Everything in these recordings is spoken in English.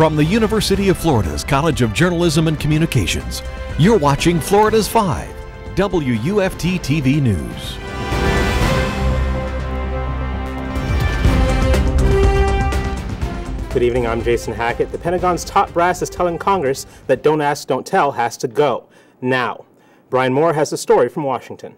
From the University of Florida's College of Journalism and Communications, you're watching Florida's 5, WUFT TV News. Good evening, I'm Jason Hackett. The Pentagon's top brass is telling Congress that Don't Ask, Don't Tell has to go now. Brian Moore has the story from Washington.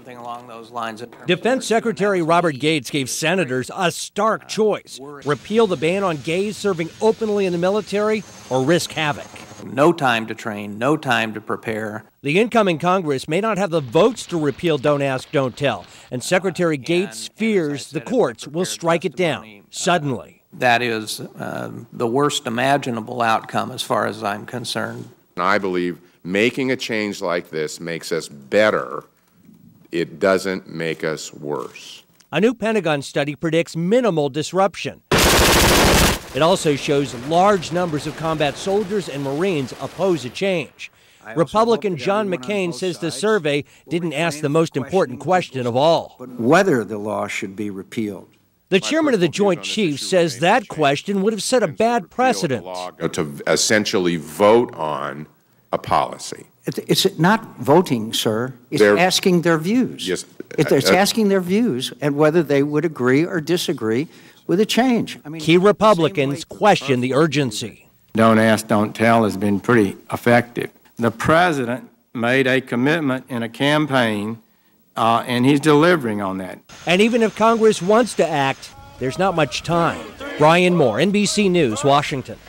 Along those lines. Defense Secretary Robert Gates gave senators a stark choice: repeal the ban on gays serving openly in the military or risk havoc. No time to train, no time to prepare. The incoming Congress may not have the votes to repeal Don't Ask, Don't Tell, and Secretary Gates fears the courts will strike it down suddenly. That is the worst imaginable outcome as far as I'm concerned. I believe making a change like this makes us better. It doesn't make us worse. A new Pentagon study predicts minimal disruption. It also shows large numbers of combat soldiers and Marines oppose a change. Republican John McCain says the survey didn't ask the most important question of all: whether the law should be repealed. The chairman of the Joint Chiefs says that question would have set a bad precedent. To essentially vote on a policy. It's not voting, sir. It's asking their views. Yes, it's asking their views and whether they would agree or disagree with a change. I mean, key Republicans question the urgency. Don't ask, don't tell has been pretty effective. The president made a commitment in a campaign, and he's delivering on that. And even if Congress wants to act, there's not much time. Brian Moore, NBC News, Washington.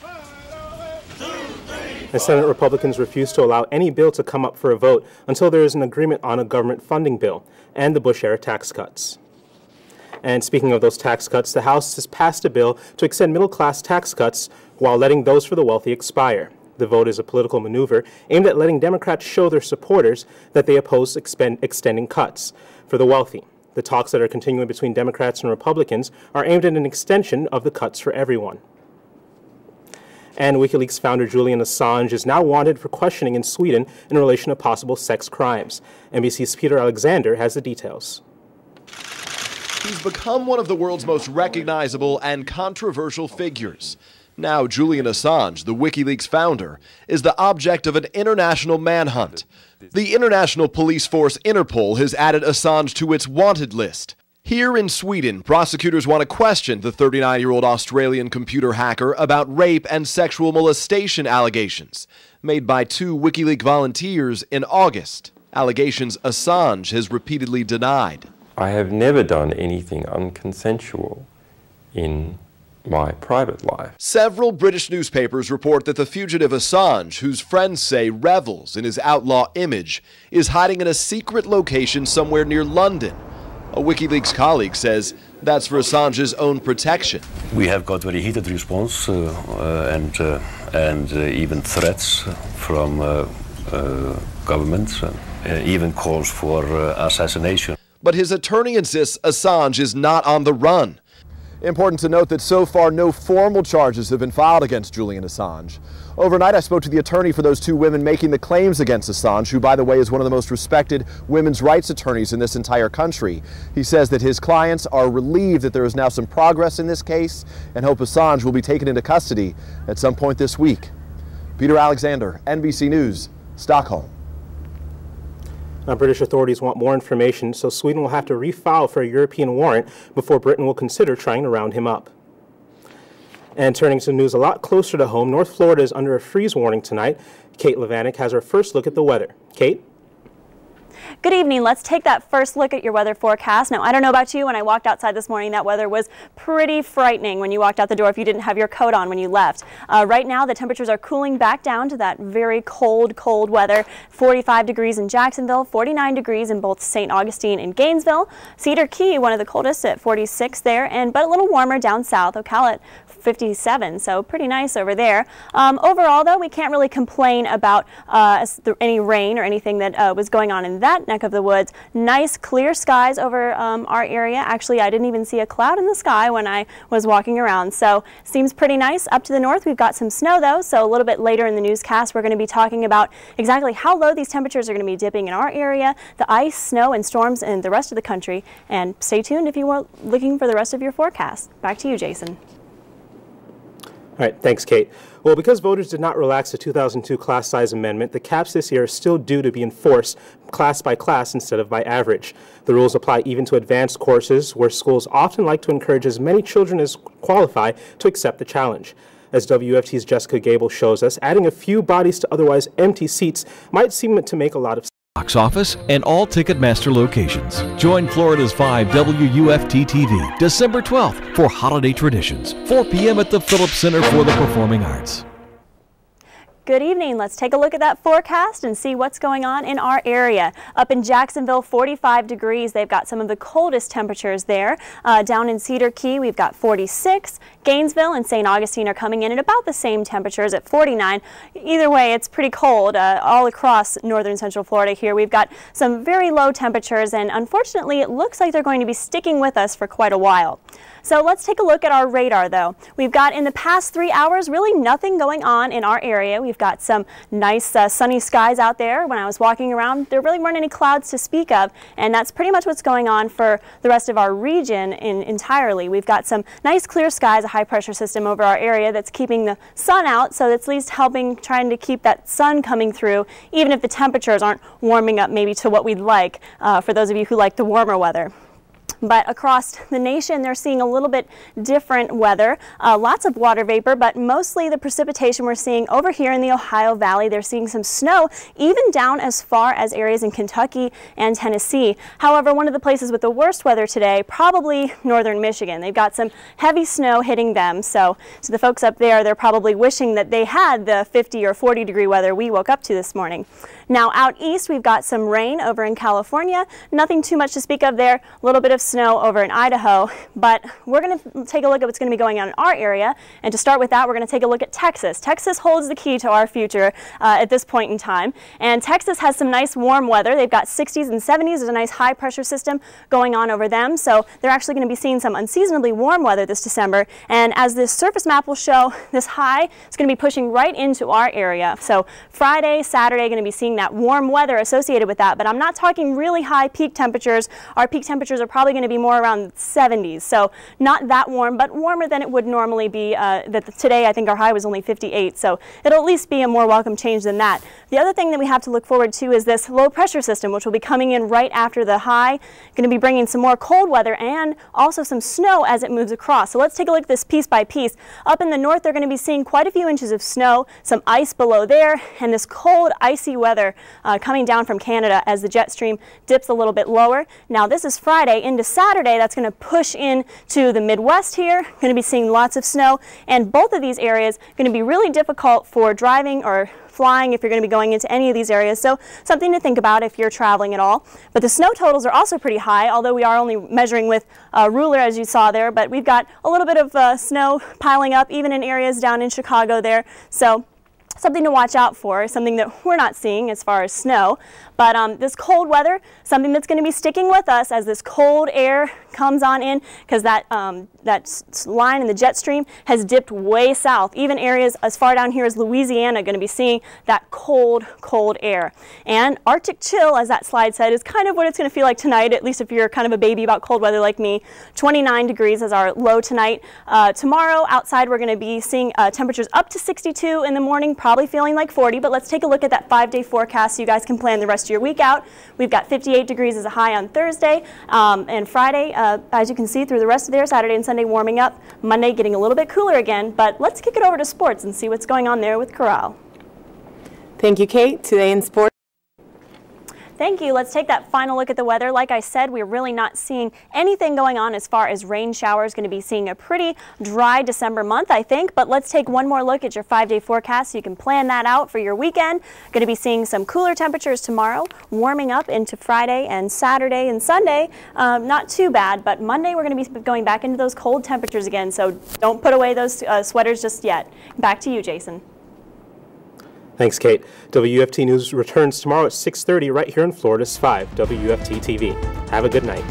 The Senate Republicans refuse to allow any bill to come up for a vote until there is an agreement on a government funding bill and the Bush-era tax cuts. And speaking of those tax cuts, the House has passed a bill to extend middle-class tax cuts while letting those for the wealthy expire. The vote is a political maneuver aimed at letting Democrats show their supporters that they oppose extending cuts for the wealthy. The talks that are continuing between Democrats and Republicans are aimed at an extension of the cuts for everyone. And WikiLeaks founder Julian Assange is now wanted for questioning in Sweden in relation to possible sex crimes. NBC's Peter Alexander has the details. He's become one of the world's most recognizable and controversial figures. Now Julian Assange, the WikiLeaks founder, is the object of an international manhunt. The international police force Interpol has added Assange to its wanted list. Here in Sweden, prosecutors want to question the 39-year-old Australian computer hacker about rape and sexual molestation allegations made by 2 WikiLeaks volunteers in August, allegations Assange has repeatedly denied. I have never done anything unconsensual in my private life. Several British newspapers report that the fugitive Assange, whose friends say revels in his outlaw image, is hiding in a secret location somewhere near London. A WikiLeaks colleague says that's for Assange's own protection. We have got very heated response and even threats from governments, even calls for assassination. But his attorney insists Assange is not on the run. Important to note that so far no formal charges have been filed against Julian Assange. Overnight, I spoke to the attorney for those 2 women making the claims against Assange, who, by the way, is one of the most respected women's rights attorneys in this entire country. He says that his clients are relieved that there is now some progress in this case and hope Assange will be taken into custody at some point this week. Peter Alexander, NBC News, Stockholm. Now, British authorities want more information, so Sweden will have to refile for a European warrant before Britain will consider trying to round him up. And turning to news a lot closer to home, North Florida is under a freeze warning tonight. Kate Livanec has our first look at the weather. Kate? Good evening. Let's take that first look at your weather forecast. Now, I don't know about you, when I walked outside this morning, that weather was pretty frightening when you walked out the door if you didn't have your coat on when you left. Right now, the temperatures are cooling back down to that very cold weather. 45 degrees in Jacksonville, 49 degrees in both St. Augustine and Gainesville. Cedar Key, one of the coldest at 46 there, but a little warmer down south. Ocala at 57, so pretty nice over there. Overall, though, we can't really complain about any rain or anything that was going on in that neck of the woods. Nice clear skies over our area. Actually, I didn't even see a cloud in the sky when I was walking around, so seems pretty nice. Up to the north, we've got some snow, though, so a little bit later in the newscast, we're going to be talking about exactly how low these temperatures are going to be dipping in our area, the ice, snow, and storms in the rest of the country. And stay tuned if you were looking for the rest of your forecast. Back to you, Jason. All right, thanks, Kate. Well, because voters did not relax the 2002 class size amendment, the caps this year are still due to be enforced class by class instead of by average. The rules apply even to advanced courses, where schools often like to encourage as many children as qualify to accept the challenge. As WFT's Jessica Gable shows us, adding a few bodies to otherwise empty seats might seem to make a lot of sense. Box office and all Ticketmaster locations. Join Florida's 5 WUFT TV December 12th for Holiday Traditions, 4 p.m. at the Phillips Center for the Performing Arts. Good evening. Let's take a look at that forecast and see what's going on in our area. Up in Jacksonville, 45 degrees. They've got some of the coldest temperatures there. Down in Cedar Key, we've got 46. Gainesville and St. Augustine are coming in at about the same temperatures at 49. Either way, it's pretty cold all across northern central Florida here. We've got some very low temperatures, and unfortunately, it looks like they're going to be sticking with us for quite a while. So let's take a look at our radar, though. We've got in the past 3 hours really nothing going on in our area. We've got some nice sunny skies out there. When I was walking around, there really weren't any clouds to speak of, and that's pretty much what's going on for the rest of our region entirely. We've got some nice clear skies, a high pressure system over our area that's keeping the sun out, so that's at least trying to keep that sun coming through, even if the temperatures aren't warming up maybe to what we'd like, for those of you who like the warmer weather. But across the nation, they're seeing a little bit different weather. Lots of water vapor, but mostly the precipitation we're seeing over here in the Ohio Valley. They're seeing some snow, even down as far as areas in Kentucky and Tennessee. However, one of the places with the worst weather today, probably northern Michigan. They've got some heavy snow hitting them, so the folks up there, they're probably wishing that they had the 50 or 40 degree weather we woke up to this morning. Now out east, we've got some rain over in California. Nothing too much to speak of there. A little bit of snow over in Idaho, but we're going to take a look at what's going to be going on in our area. And to start with that, we're going to take a look at Texas. Texas holds the key to our future at this point in time. And Texas has some nice warm weather. They've got 60s and 70s. There's a nice high pressure system going on over them. So they're actually going to be seeing some unseasonably warm weather this December. And as this surface map will show, this high is going to be pushing right into our area. So Friday, Saturday, going to be seeing that warm weather associated with that, but I'm not talking really high peak temperatures. Our peak temperatures are probably going to be more around 70s, so not that warm, but warmer than it would normally be. Today I think our high was only 58, so it'll at least be a more welcome change than that. The other thing that we have to look forward to is this low pressure system, which will be coming in right after the high, going to be bringing some more cold weather and also some snow as it moves across. So let's take a look at this piece by piece. Up in the north, they're going to be seeing quite a few inches of snow, some ice below there, and this cold, icy weather coming down from Canada as the jet stream dips a little bit lower. Now this is Friday into Saturday. That's going to push into the Midwest here. Going to be seeing lots of snow, and both of these areas going to be really difficult for driving or flying if you're going to be going into any of these areas. So something to think about if you're traveling at all. But the snow totals are also pretty high, although we are only measuring with a ruler as you saw there. But we've got a little bit of snow piling up even in areas down in Chicago there. So something to watch out for, something that we're not seeing as far as snow. But this cold weather, something that's going to be sticking with us as this cold air comes on in, because that line in the jet stream has dipped way south. Even areas as far down here as Louisiana are going to be seeing that cold, cold air. And Arctic chill, as that slide said, is kind of what it's going to feel like tonight, at least if you're kind of a baby about cold weather like me. 29 degrees is our low tonight. Tomorrow, outside, we're going to be seeing temperatures up to 62 in the morning, probably feeling like 40. But let's take a look at that 5-day forecast so you guys can plan the rest of your week out. We've got 58 degrees as a high on Thursday, and Friday, as you can see, through the rest of there, Saturday and Sunday warming up. Monday getting a little bit cooler again, but let's kick it over to sports and see what's going on there with Corral. Thank you, Kate. Today in sports. Thank you. Let's take that final look at the weather. Like I said, we're really not seeing anything going on as far as rain showers. Going to be seeing a pretty dry December month, I think. But let's take one more look at your 5-day forecast so you can plan that out for your weekend. Going to be seeing some cooler temperatures tomorrow, warming up into Friday and Saturday and Sunday. Not too bad, but Monday we're going to be going back into those cold temperatures again. So don't put away those sweaters just yet. Back to you, Jason. Thanks, Kate. WUFT News returns tomorrow at 6:30 right here on Florida's 5 WUFT TV. Have a good night.